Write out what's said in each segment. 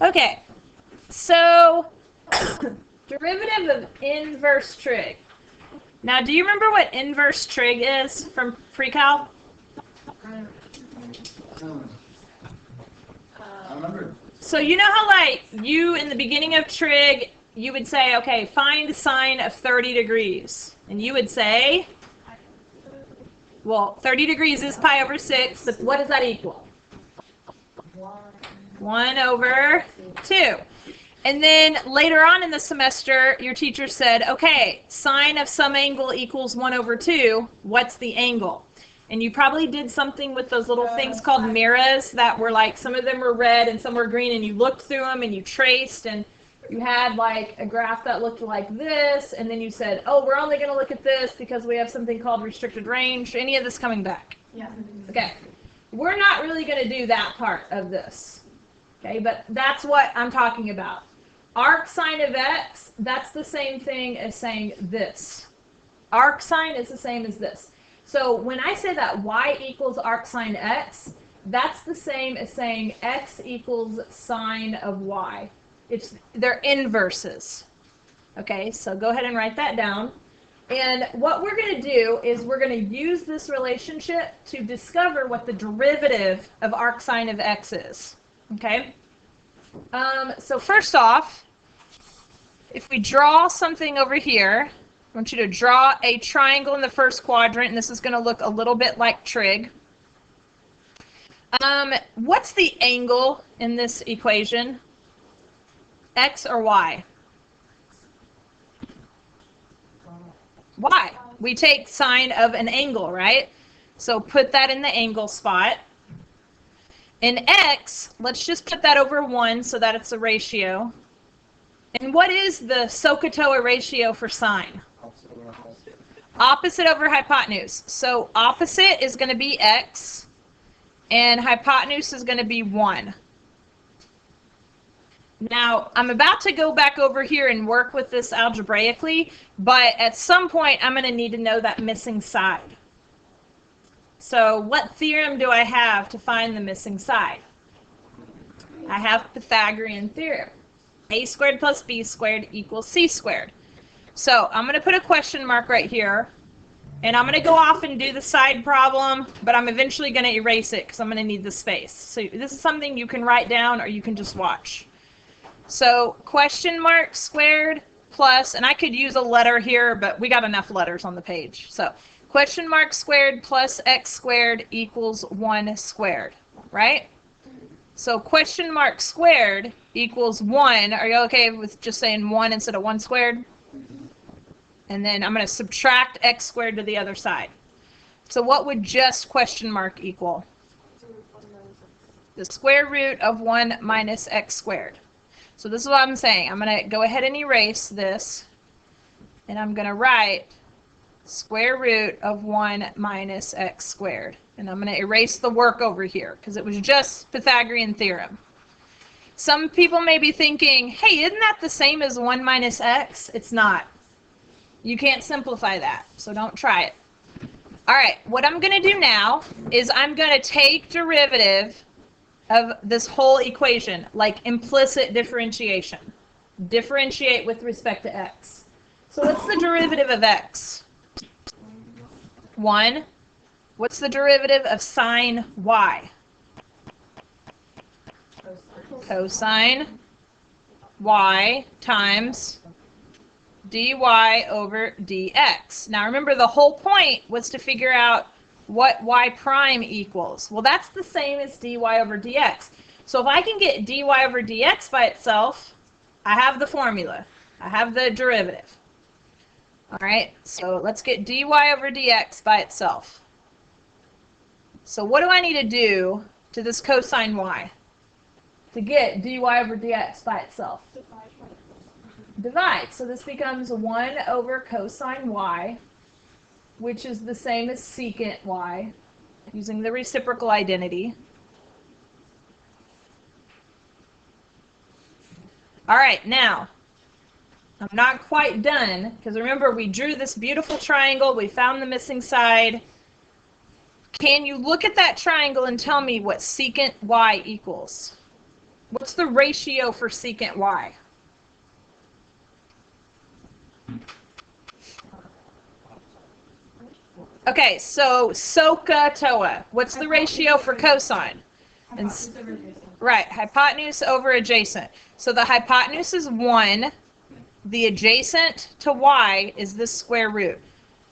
Okay, so derivative of inverse trig. Now, do you remember what inverse trig is from pre-cal? I remember. So you know how, like, you in the beginning of trig, you would say, okay, find sine of 30 degrees. And you would say, well, 30 degrees is pi over 6, but what does that equal? 1 over 2. And then later on in the semester, your teacher said, okay, sine of some angle equals 1 over 2. What's the angle? And you probably did something with those little things called mirrors that were like, some of them were red and some were green, and you looked through them and you traced, and you had like a graph that looked like this, and then you said, oh, we're only going to look at this because we have something called restricted range. Any of this coming back? Yeah. Okay. We're not really going to do that part of this. Okay, but that's what I'm talking about. Arcsine of x, that's the same thing as saying this. Arcsine is the same as this. So when I say that y equals arcsine x, that's the same as saying x equals sine of y. They're inverses. Okay, so go ahead and write that down. And what we're going to do is we're going to use this relationship to discover what the derivative of arcsine of x is. Okay? So first off, if we draw something over here, I want you to draw a triangle in the first quadrant, and this is going to look a little bit like trig. What's the angle in this equation? X or y? Y. We take sine of an angle, right? So put that in the angle spot. In x, let's just put that over 1 so that it's a ratio. And what is the SOHCAHTOA ratio for sine? Opposite over hypotenuse. So opposite is going to be x, and hypotenuse is going to be 1. Now, I'm about to go back over here and work with this algebraically, but at some point I'm going to need to know that missing side. So what theorem do I have to find the missing side? I have Pythagorean theorem. A squared plus b squared equals c squared. So I'm going to put a question mark right here, and I'm going to go off and do the side problem, but I'm eventually going to erase it because I'm going to need the space. So this is something you can write down or you can just watch. So question mark squared plus, and I could use a letter here, but we got enough letters on the page. So question mark squared plus x squared equals 1 squared, right? So question mark squared equals 1. Are you okay with just saying 1 instead of 1 squared? And then I'm going to subtract x squared to the other side. So what would just question mark equal? The square root of 1 minus x squared. So this is what I'm saying. I'm going to go ahead and erase this, and I'm going to write square root of 1 minus x squared. And I'm going to erase the work over here because it was just Pythagorean theorem. Some people may be thinking, hey, isn't that the same as 1 minus x? It's not. You can't simplify that, so don't try it. All right, what I'm going to do now is I'm going to take derivative of this whole equation, like implicit differentiation. Differentiate with respect to x. So what's the derivative of x? 1. What's the derivative of sine y? Cosine y times dy over dx. Now remember, the whole point was to figure out what y prime equals. Well, that's the same as dy over dx. So if I can get dy over dx by itself, I have the formula. I have the derivative. All right, so let's get dy over dx by itself. So what do I need to do to this cosine y to get dy over dx by itself? Divide. So this becomes 1 over cosine y, which is the same as secant y, using the reciprocal identity. All right, now, I'm not quite done, because remember, we drew this beautiful triangle, we found the missing side. Can you look at that triangle and tell me what secant y equals? What's the ratio for secant y? Okay, so SOHCAHTOA. What's the ratio for cosine? And, right, hypotenuse over adjacent. So the hypotenuse is 1. The adjacent to y is the square root.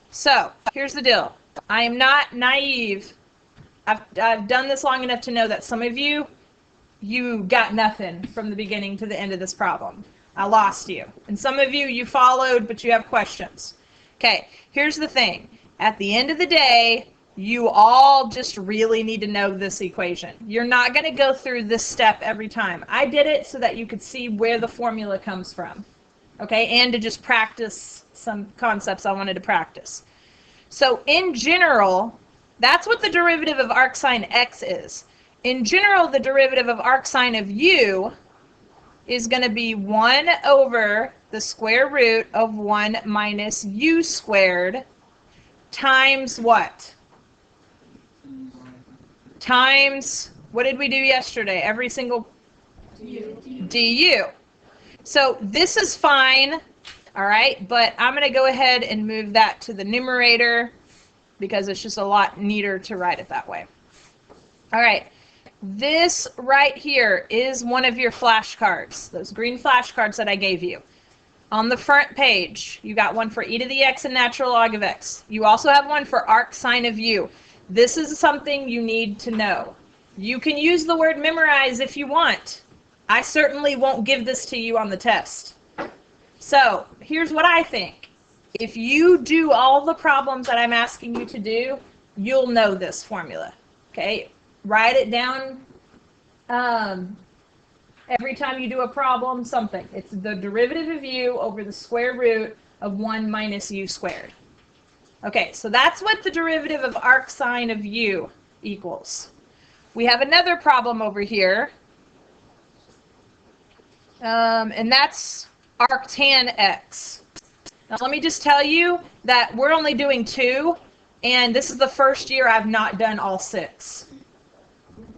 So here's the deal. I am not naive. I've done this long enough to know that some of you got nothing from the beginning to the end of this problem. I lost you. And some of you followed, but you have questions. Okay, here's the thing. At the end of the day, you all just really need to know this equation. You're not going to go through this step every time. I did it so that you could see where the formula comes from. Okay, and to just practice some concepts I wanted to practice. So in general, that's what the derivative of arcsine x is. In general, the derivative of arcsine of u is going to be 1 over the square root of 1 minus u squared times what? Times, what did we do yesterday? Every single du. So this is fine, all right, but I'm going to go ahead and move that to the numerator because it's just a lot neater to write it that way. All right, this right here is one of your flashcards, those green flashcards that I gave you. On the front page, you got one for e to the x and natural log of x. You also have one for arcsine of u. This is something you need to know. You can use the word memorize if you want. I certainly won't give this to you on the test. So here's what I think. If you do all the problems that I'm asking you to do, you'll know this formula. Okay? Write it down. Every time you do a problem, something. It's the derivative of u over the square root of 1 minus u squared. Okay, so that's what the derivative of arcsine of u equals. We have another problem over here, and that's arctanx. Now let me just tell you that we're only doing 2, and this is the first year I've not done all 6.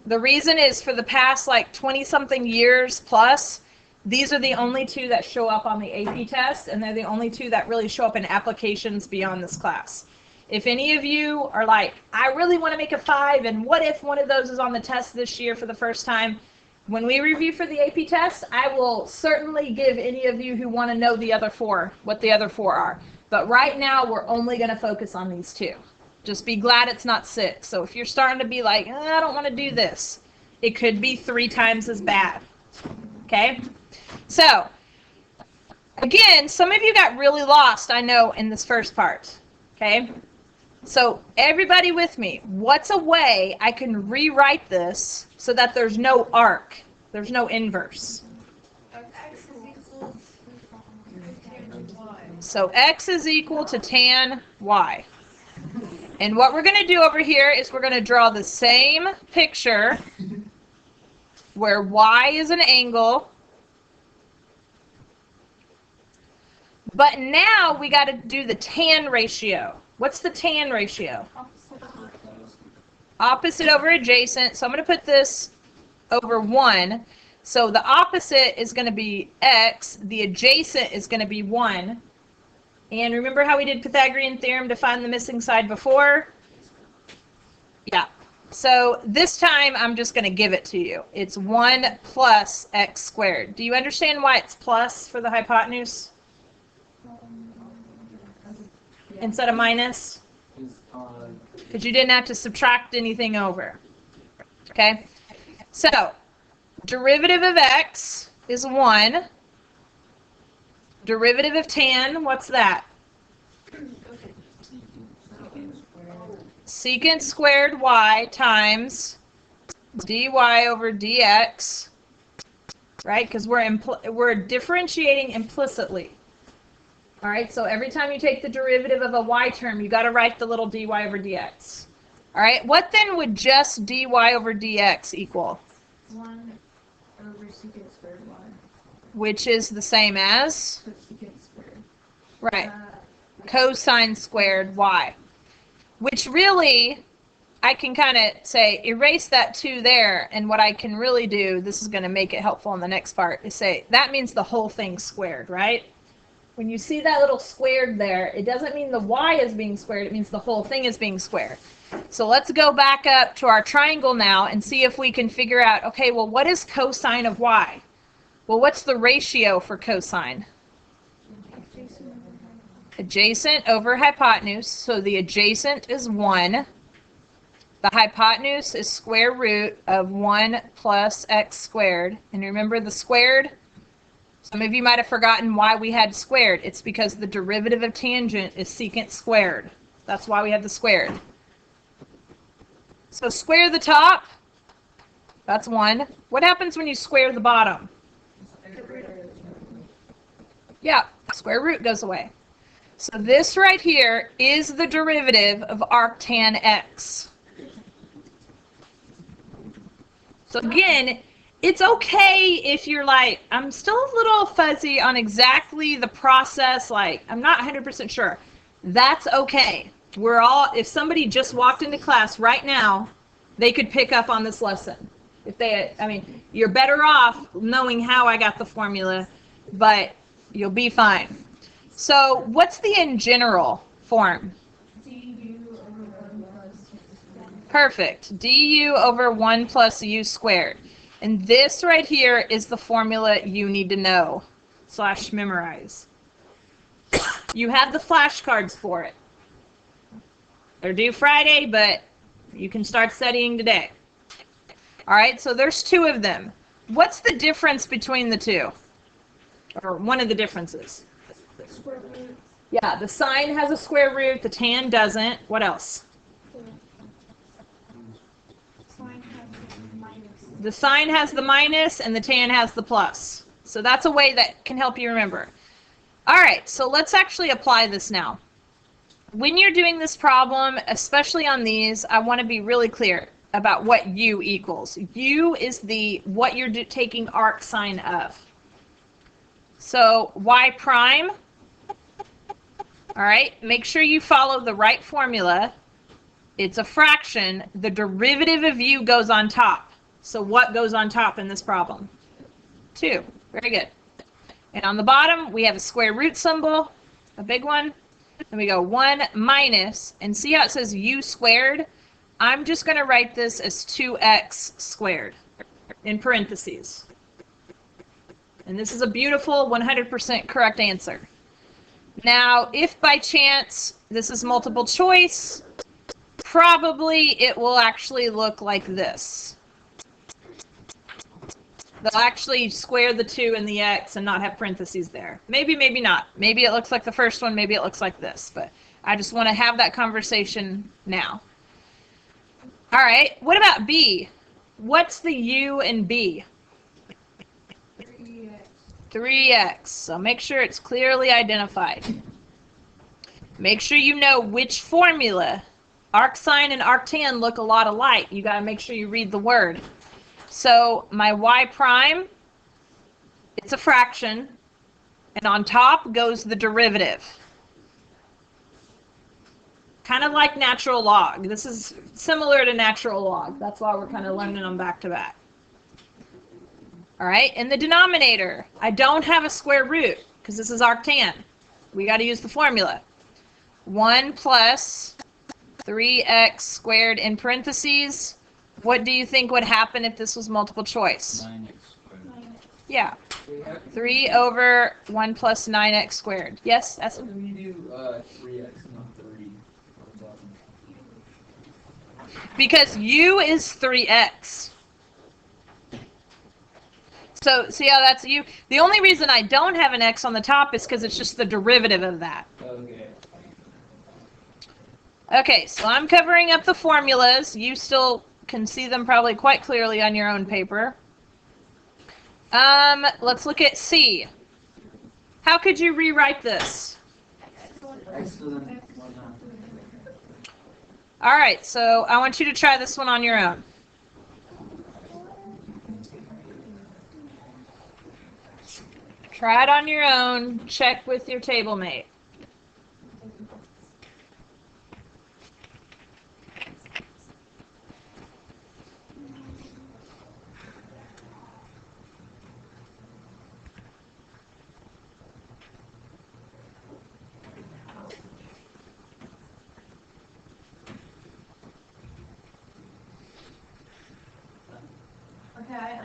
The reason is for the past like 20-something years plus, these are the only 2 that show up on the AP test, and they're the only 2 that really show up in applications beyond this class. If any of you are like, I really want to make a 5, and what if one of those is on the test this year for the first time? When we review for the AP test, I will certainly give any of you who want to know the other 4, what the other 4 are. But right now, we're only going to focus on these 2. Just be glad it's not 6. So if you're starting to be like, I don't want to do this, it could be 3 times as bad. Okay? So, again, some of you got really lost, I know, in this first part. Okay? So, everybody with me, what's a way I can rewrite this so that there's no arc, there's no inverse? So, x is equal to tan y. And what we're going to do over here is we're going to draw the same picture where y is an angle. But now we got to do the tan ratio. What's the tan ratio? Opposite over adjacent. So I'm going to put this over 1. So the opposite is going to be x. The adjacent is going to be 1. And remember how we did Pythagorean theorem to find the missing side before? Yeah. So this time I'm just going to give it to you. It's 1 plus x squared. Do you understand why it's plus for the hypotenuse? Instead of minus? Because you didn't have to subtract anything over. Okay? So, derivative of x is 1. Derivative of tan, what's that? Secant squared y times dy over dx, right? Because we're differentiating implicitly. All right, so every time you take the derivative of a y term, you got to write the little dy over dx. All right, what then would just dy over dx equal? 1 over secant squared y. Which is the same as? Secant squared. Right. Cosine squared y. Which really I can kind of say erase that 2 there, and what I can really do, this is going to make it helpful in the next part, is say that means the whole thing squared, right? When you see that little squared there, it doesn't mean the y is being squared, it means the whole thing is being squared. So let's go back up to our triangle now and see if we can figure out, okay, well, what is cosine of y? Well, what's the ratio for cosine? Adjacent over hypotenuse, so the adjacent is 1. The hypotenuse is square root of 1 plus x squared. And remember the squared? Some of you might have forgotten why we had squared. It's because the derivative of tangent is secant squared. That's why we have the squared. So square the top. That's 1. What happens when you square the bottom? Yeah, square root goes away. So this right here is the derivative of arctan x. So again, it's okay if you're like, I'm still a little fuzzy on exactly the process, like I'm not 100% sure. That's okay. We're all, if somebody just walked into class right now, they could pick up on this lesson. If they, I mean, you're better off knowing how I got the formula, but you'll be fine. So what's the in general form? Perfect. du over 1 plus u squared. And this right here is the formula you need to know / memorize. You have the flashcards for it. They're due Friday, but you can start studying today. All right, so there's 2 of them. What's the difference between the 2? Or one of the differences? Square root. Yeah, the sine has a square root, the tan doesn't. What else? Sine has the minus. The sine has the minus and the tan has the plus. So that's a way that can help you remember. All right, so let's actually apply this now. When you're doing this problem, especially on these, I want to be really clear about what u equals. U is the what you're taking arcsine of. So y prime, all right, make sure you follow the right formula. It's a fraction. The derivative of u goes on top. So what goes on top in this problem? 2. Very good. And on the bottom, we have a square root symbol, a big one. And we go 1 minus, and see how it says u squared? I'm just going to write this as 2x squared in parentheses. And this is a beautiful 100% correct answer. Now, if by chance this is multiple choice, probably it will actually look like this. They'll actually square the 2 and the x and not have parentheses there. Maybe, maybe not. Maybe it looks like the first one, maybe it looks like this. But I just want to have that conversation now. All right, what about b? What's the u in b? 3x. So make sure it's clearly identified. Make sure you know which formula. Arcsine and arctan look a lot alike. You got to make sure you read the word. So my y prime, it's a fraction, and on top goes the derivative. Kind of like natural log. This is similar to natural log. That's why we're kind of learning them back to back. All right, in the denominator, I don't have a square root because this is arctan. We got to use the formula. 1 plus 3x squared in parentheses. What do you think would happen if this was multiple choice? 9x squared. Yeah. 3 over 1 plus 9x squared. Yes? That's Why do we do 3x, not 30? because u is 3x. So see how that's u? The only reason I don't have an x on the top is because it's just the derivative of that. Okay. Okay, so I'm covering up the formulas. You still can see them probably quite clearly on your own paper. Let's look at C. How could you rewrite this? X to the 1 All right, so I want you to try this one on your own. Try it on your own. Check with your table mate.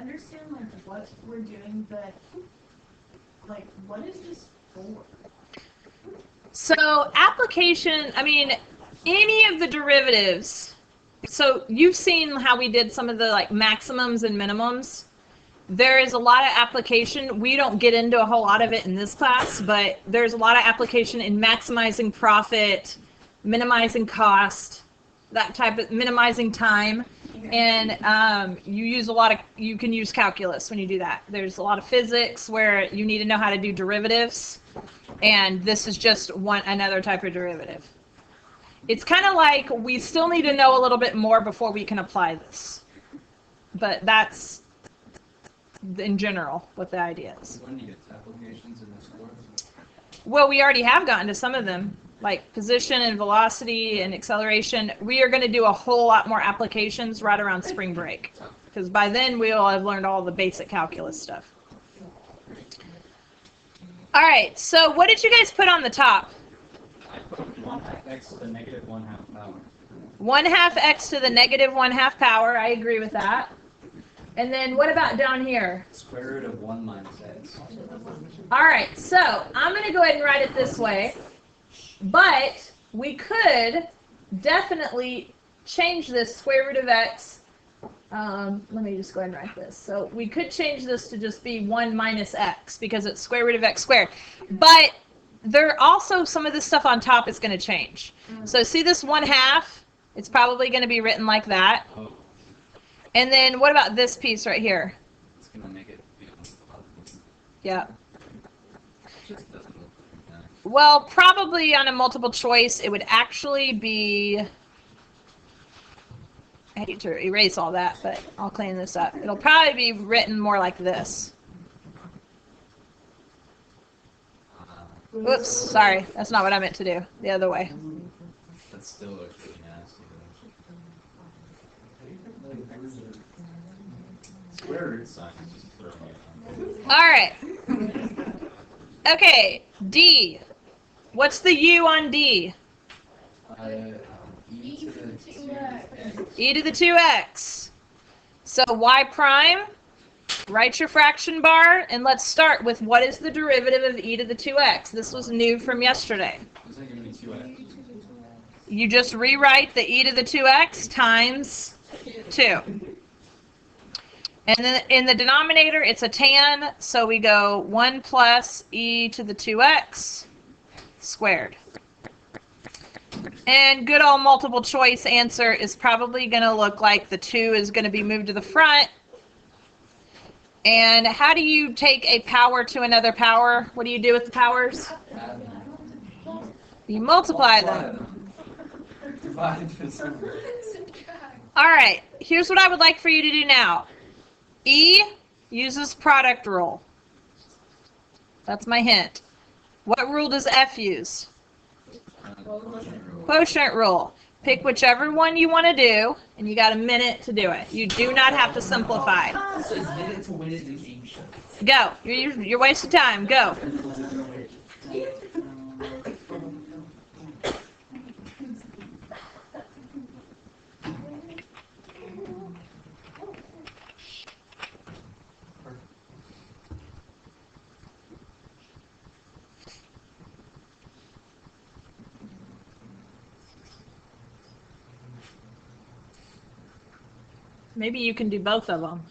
understand like what we're doing, but like what is this for? So application, I mean, any of the derivatives. So you've seen how we did some of the like maximums and minimums. There is a lot of application. We don't get into a whole lot of it in this class, but there's a lot of application in maximizing profit, minimizing cost, that type of minimizing time. And you can use calculus when you do that. There's a lot of physics where you need to know how to do derivatives. And this is just another type of derivative. It's kind of like we still need to know a little bit more before we can apply this. But that's, in general, what the idea is. When do you get to applications in this course? Well, we already have gotten to some of them, like position and velocity and acceleration. We are going to do a whole lot more applications right around spring break, because by then we'll have learned all the basic calculus stuff. All right, so what did you guys put on the top? I put 1/2 x to the negative 1/2 power. 1/2 x to the negative 1/2 power. I agree with that. And then what about down here? Square root of 1 minus x. All right, so I'm going to go ahead and write it this way. But we could definitely change this square root of x. Let me just go ahead and write this. So we could change this to just be 1 minus x because it's square root of x squared. But there also some of this stuff on top is going to change. So see this 1/2? It's probably going to be written like that. Oh, And then what about this piece right here? it's going to make it become Yeah. just doesn't look like that. Well, probably on a multiple choice, it would actually be, I hate to erase all that, but I'll clean this up. It'll probably be written more like this. Oops, sorry. That's not what I meant to do. The other way. That still looks really nasty. Square root sign is just throwing it on. All right. Okay, D. What's the U on D? E to the 2x. E to the 2x. So y prime, write your fraction bar, and let's start with what is the derivative of e to the 2x. This was new from yesterday. Is that going to be 2x? You just rewrite the e to the 2x times 2. And then in the denominator, it's a tan, so we go 1 plus e to the 2x squared. And good old multiple choice answer is probably going to look like the 2 is going to be moved to the front. And how do you take a power to another power? What do you do with the powers? Add them. You multiply them. Divide this over. All right, here's what I would like for you to do now. E uses product rule. That's my hint. What rule does F use? Quotient rule. Pick whichever one you want to do, and you got a minute to do it. You do not have to simplify. It says minute to win it in game show. Go. You're wasting time. Go. Maybe you can do both of them.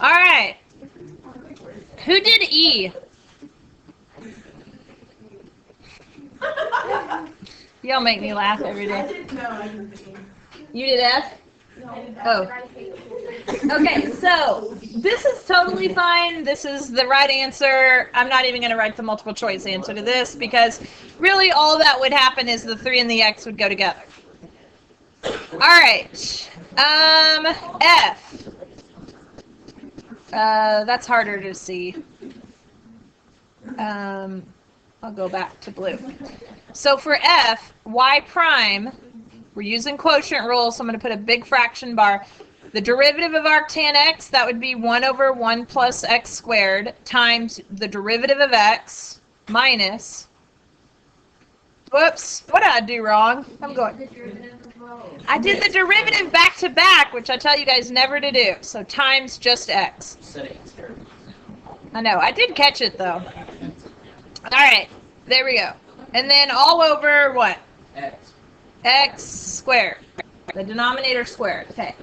All right. Who did E? Y'all make me laugh every day. No, I didn't think. You did F? No, Oh. Okay, so this is totally fine. This is the right answer. I'm not even going to write the multiple choice answer to this because really all that would happen is the 3 and the x would go together. All right. F. That's harder to see. I'll go back to blue. So for F, y prime, we're using quotient rules, so I'm going to put a big fraction bar. The derivative of arctanx, that would be 1 over 1 plus x squared times the derivative of x minus, whoops, what did I do wrong? I did the derivative back to back, which I tell you guys never to do. So times just x. I know, I did catch it though. All right, there we go. And then all over what? X. X squared. The denominator squared. Okay.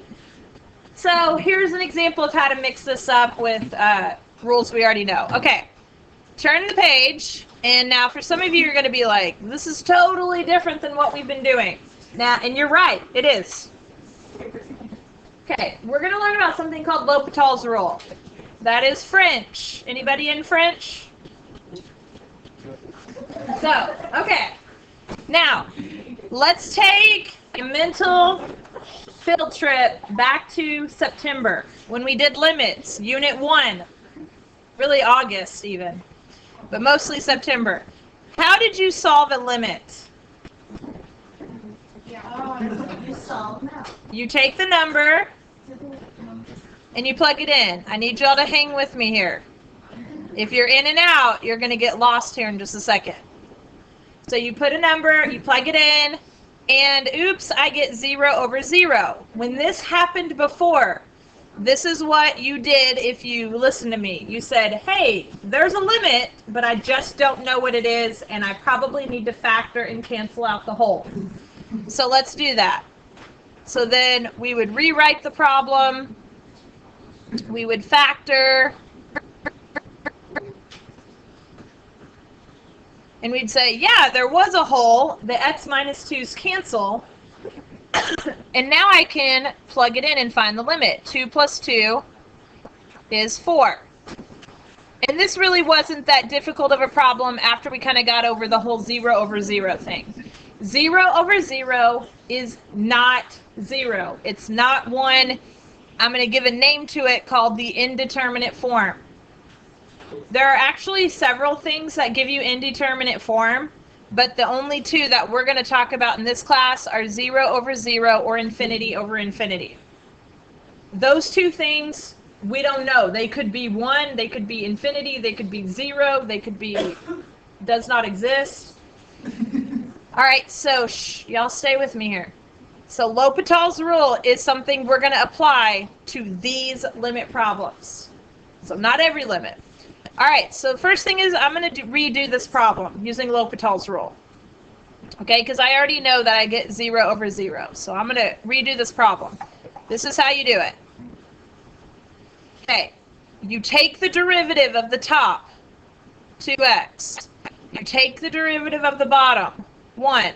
So here's an example of how to mix this up with rules we already know. Okay. Turn the page. And now for some of you, you're going to be like, this is totally different than what we've been doing. Now, and you're right. It is. Okay. We're going to learn about something called L'Hopital's rule. That is French. Anybody in French? So, okay. Now, let's take a mental field trip back to September when we did limits, Unit 1. Really August even, but mostly September. How did you solve a limit? You solve now. You take the number and you plug it in. I need y'all to hang with me here. If you're in and out, you're going to get lost here in just a second. So you put a number, you plug it in, and oops, I get 0 over 0. When this happened before, this is what you did if you listen to me. You said, hey, there's a limit, but I just don't know what it is, and I probably need to factor and cancel out the whole. So let's do that. So then we would rewrite the problem. We would factor. And we'd say, yeah, there was a whole. The x minus 2's cancel. And now I can plug it in and find the limit. 2 plus 2 is 4. And this really wasn't that difficult of a problem after we kind of got over the whole 0 over 0 thing. 0 over 0 is not 0. It's not 1. I'm going to give a name to it called the indeterminate form. There are actually several things that give you indeterminate form, but the only two that we're going to talk about in this class are 0 over 0 or infinity over infinity. Those two things, we don't know. They could be 1, they could be infinity, they could be 0, they could be does not exist. All right, so y'all stay with me here. So L'Hopital's rule is something we're going to apply to these limit problems. So not every limit. All right, so the first thing is I'm going to redo this problem using L'Hopital's rule. Okay, because I already know that I get 0 over 0. So I'm going to redo this problem. This is how you do it. Okay, you take the derivative of the top, 2x. You take the derivative of the bottom, 1.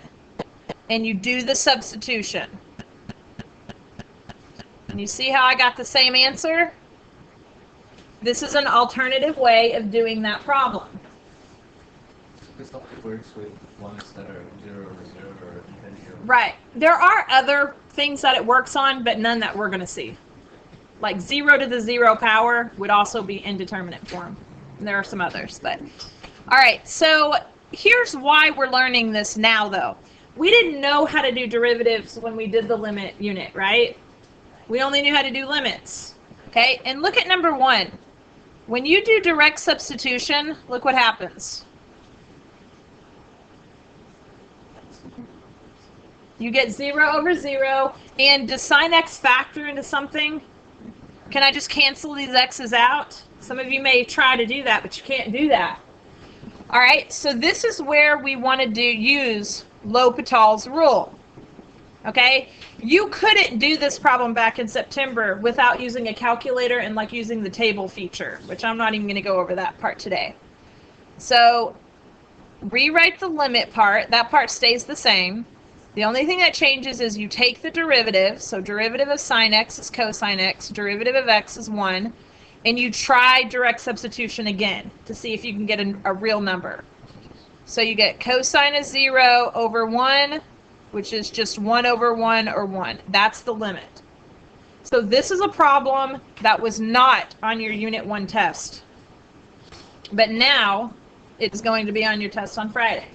And you do the substitution. And you see how I got the same answer? This is an alternative way of doing that problem. This only works with ones that are 0 over 0 or infinity over. Right. There are other things that it works on, but none that we're going to see. Like 0 to the 0 power would also be indeterminate form. And there are some others, but all right. So here's why we're learning this now, though. We didn't know how to do derivatives when we did the limit unit, right? We only knew how to do limits. Okay, and look at number 1. When you do direct substitution, look what happens. You get 0 over 0, and does sin x factor into something? Can I just cancel these x's out? Some of you may try to do that, but you can't do that. All right, so this is where we want to use L'Hopital's rule. Okay, you couldn't do this problem back in September without using a calculator and like using the table feature, which I'm not even going to go over that part today. So rewrite the limit part. That part stays the same. The only thing that changes is you take the derivative, so derivative of sine x is cosine x, derivative of x is 1, and you try direct substitution again to see if you can get a real number. So you get cosine of 0 over 1, which is just 1 over 1 or 1. That's the limit. So this is a problem that was not on your Unit 1 test. But now it's going to be on your test on Friday.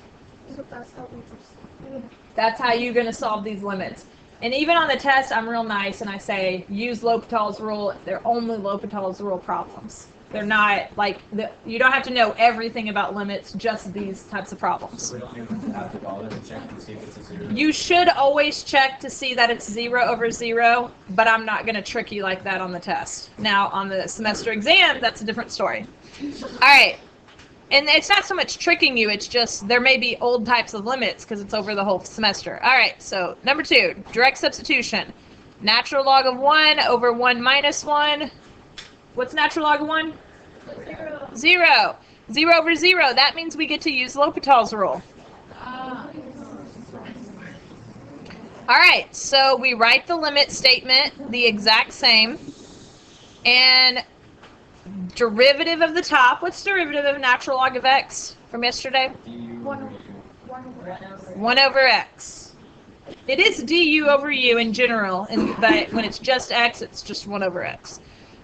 That's how you're going to solve these limits. And even on the test, I'm real nice and I say, use L'Hopital's rule. They're only L'Hopital's rule problems. They're not like, you don't have to know everything about limits, just these types of problems. So we don't even have to bother to check to see if it's a 0. You should always check to see that it's 0 over 0, but I'm not going to trick you like that on the test. Now, on the semester exam, that's a different story. All right. And it's not so much tricking you, it's just there may be old types of limits because it's over the whole semester. All right, so number 2, direct substitution. Natural log of 1 over 1 minus 1. What's natural log of 1? 0. 0 over 0. That means we get to use L'Hopital's rule. All right, so we write the limit statement the exact same. And derivative of the top. What's derivative of natural log of x from yesterday? 1 over x. It is du over u in general, but when it's just x, it's just 1 over x.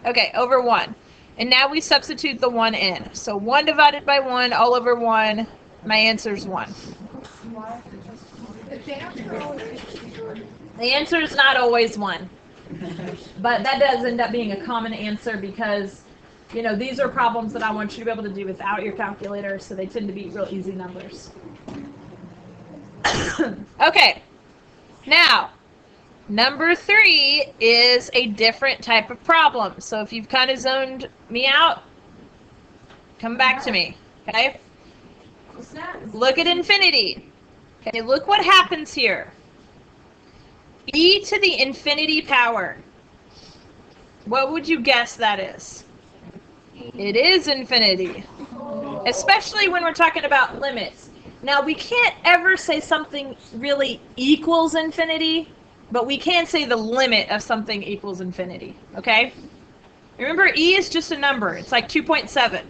Okay, over 1. And now we substitute the 1 in. So 1 divided by 1, all over 1. My answer is 1. The answer is not always 1. But that does end up being a common answer because, you know, these are problems that I want you to be able to do without your calculator, so they tend to be real easy numbers. Okay, now, number 3 is a different type of problem. So if you've kind of zoned me out, come back to me, okay? Look at infinity. Okay, look what happens here. E to the infinity power. What would you guess that is? It is infinity, especially when we're talking about limits. Now, we can't ever say something really equals infinity, but we can say the limit of something equals infinity, okay? Remember, E is just a number. It's like 2.7.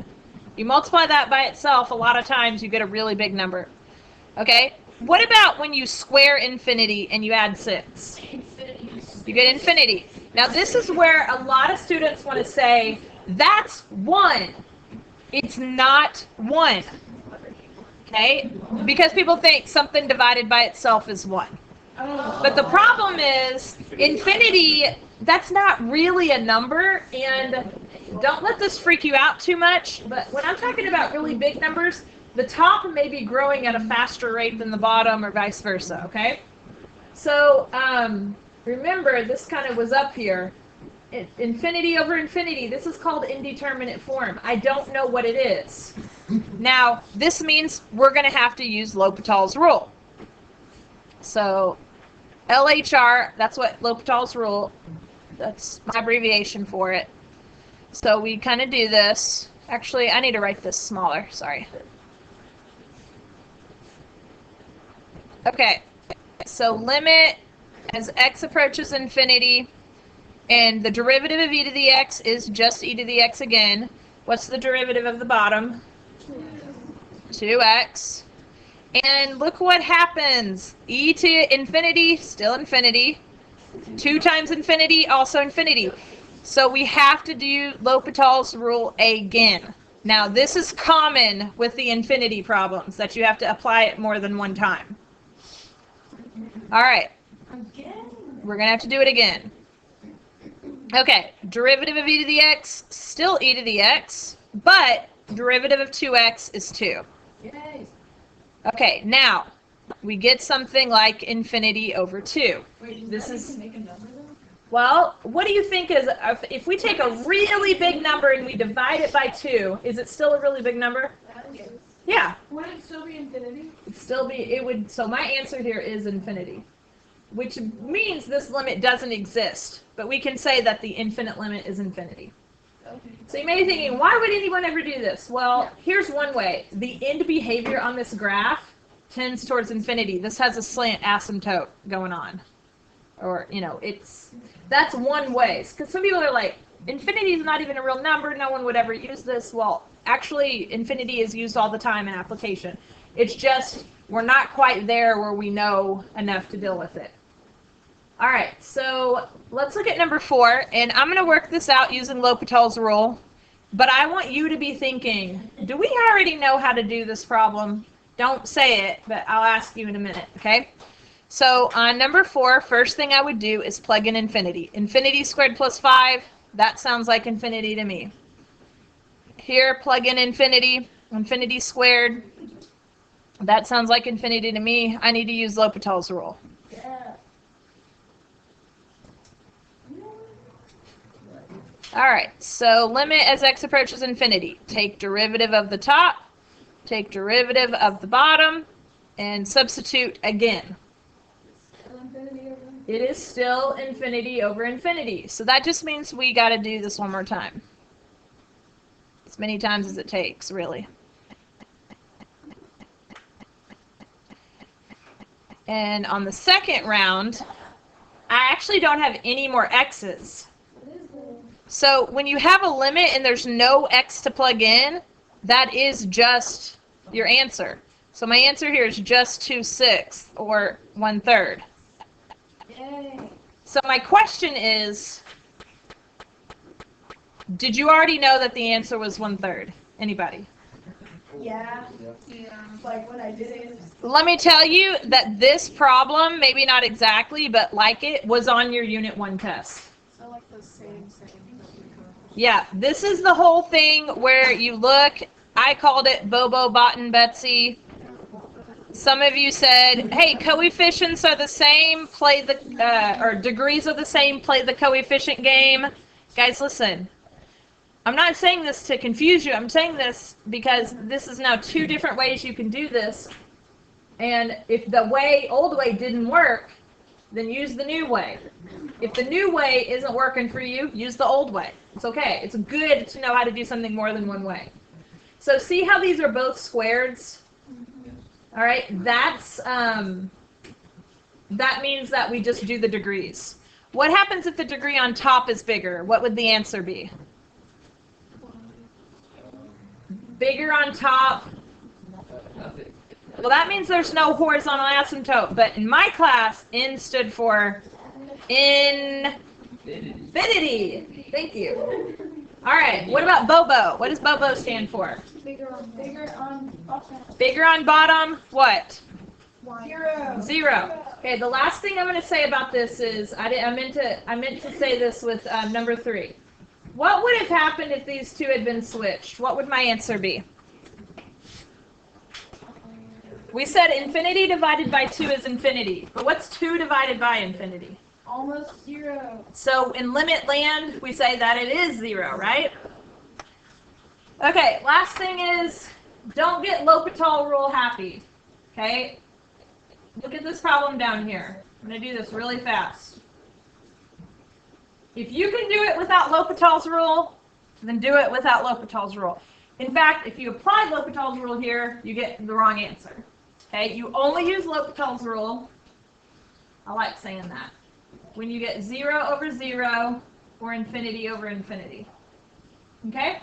You multiply that by itself, a lot of times you get a really big number, okay? What about when you square infinity and you add 6? You get infinity. Now, this is where a lot of students want to say, that's 1. It's not 1. Okay? Because people think something divided by itself is 1. But the problem is, infinity, that's not really a number, and don't let this freak you out too much, but when I'm talking about really big numbers, the top may be growing at a faster rate than the bottom or vice versa, okay? So, remember, this kind of was up here. Infinity over infinity, this is called indeterminate form. I don't know what it is. Now, this means we're going to have to use L'Hopital's rule. So, LHR, that's what L'Hopital's rule, that's my abbreviation for it. So we kind of do this. Actually, I need to write this smaller, sorry. Okay, so limit as x approaches infinity, and the derivative of e to the x is just e to the x again. What's the derivative of the bottom? 2x. And look what happens. E to infinity, still infinity. 2 times infinity, also infinity. So we have to do L'Hopital's rule again. Now, this is common with the infinity problems, that you have to apply it more than one time. All right. We're going to have to do it again. Okay, derivative of e to the x, still e to the x, but derivative of 2x is 2. Yay. Okay, now, we get something like infinity over 2. Wait, This is- to make a number though? Well, what do you think is, if we take a really big number and we divide it by 2, is it still a really big number? Yes. Yeah, Would it still be infinity? it'd still be, it would, so my answer here is infinity, which means this limit doesn't exist, but we can say that the infinite limit is infinity. Okay. So you may be thinking, why would anyone ever do this? Well, here's one way. The end behavior on this graph tends towards infinity. This has a slant asymptote going on. Or, you know, that's one way. Because some people are like, infinity is not even a real number. No one would ever use this. Well, actually, infinity is used all the time in application. It's just we're not quite there where we know enough to deal with it. All right, so let's look at number 4. And I'm going to work this out using L'Hopital's rule. But I want you to be thinking, do we already know how to do this problem? Don't say it, but I'll ask you in a minute, okay? So on number 4, first thing I would do is plug in infinity. Infinity squared plus 5, that sounds like infinity to me. Here, plug in infinity, infinity squared. That sounds like infinity to me. I need to use L'Hopital's rule. Yeah. All right, so limit as x approaches infinity. Take derivative of the top, take derivative of the bottom, and substitute again. It is still infinity over infinity. So that just means we got to do this one more time. As many times as it takes, really. And on the second round, I actually don't have any more x's. So when you have a limit and there's no x to plug in, that is just your answer. So my answer here is just 2/6 or 1/3. Yay. So my question is, did you already know that the answer was 1/3? Anybody? Yeah. Like when I did it. Let me tell you that this problem, maybe not exactly, but like it, was on your Unit 1 test. So like the same thing. Yeah, this is the whole thing where you look, I called it Bobo, Bot, and Betsy. Some of you said, hey, coefficients are the same, play the, or degrees are the same, play the coefficient game. Guys, listen. I'm not saying this to confuse you. I'm saying this because this is now 2 different ways you can do this. And if the old way didn't work, then use the new way. If the new way isn't working for you, use the old way. It's okay. It's good to know how to do something more than one way. So see how these are both squareds? All right, that means that we just do the degrees. What happens if the degree on top is bigger? What would the answer be? Bigger on top. Nothing. Well, that means there's no horizontal asymptote. But in my class, N stood for infinity. Thank you. All right, what about Bobo? What does Bobo stand for? Bigger on bottom. Bigger on bottom, what? 0. 0. Okay, the last thing I'm going to say about this is, I meant to say this with number 3. What would have happened if these two had been switched? What would my answer be? We said infinity divided by 2 is infinity. But what's 2 divided by infinity? Almost 0. So in limit land, we say that it is 0, right? Okay, last thing is, don't get L'Hopital rule happy. Okay? Look at this problem down here. I'm going to do this really fast. If you can do it without L'Hopital's rule, then do it without L'Hopital's rule. In fact, if you apply L'Hopital's rule here, you get the wrong answer. Okay? You only use L'Hopital's rule. I like saying that. When you get 0 over 0 or infinity over infinity. Okay?